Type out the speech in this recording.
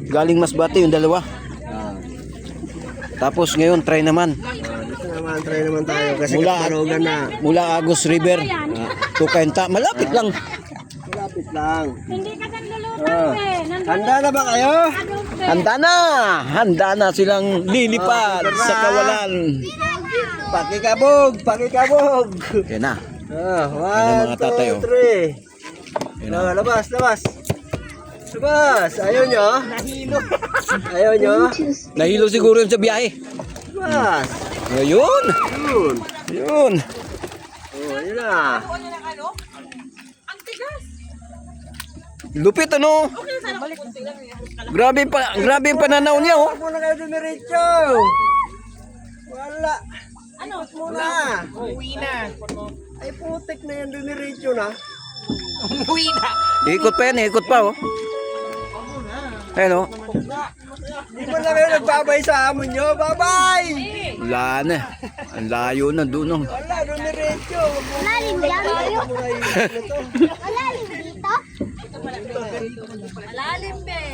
Galing Masbate yung dalawa. Tapos ngayon try naman. Dito naman, try naman tayo kasi Mula, Kaparogan na. mula Agus River to Kainta. Malapit lang. Malapit lang. Hindi ka nagluluto eh. Handa na ba kayo? Handa na! Handa na silang lilipad sa kawalan. Pakikabog! Pakikabog! Yan na. One, mga tatay, two, oh. three. Yan na. Labas, labas. Labas. Ayaw nyo? Ayaw nyo? Nahilo siguro yun sa biyahe. Labas. Ayun. Yun. Ayun. Oh, yun na. Lupit ano? Grabe yung pananaw niya oh. Huwag muna kayo dumiretso. Wala. Ano? Muna. Uwi na. Ay putik na yan dumiretso na. Ikot pa yan, ikot pa oh. Ayun oh. Di ba na kayo nagbabay sa amon nyo? Bye-bye! Wala na. Ang layo na doon oh. Wala, dumiretso. Malalim yan. Malalim. Malalim dito. Malalim be.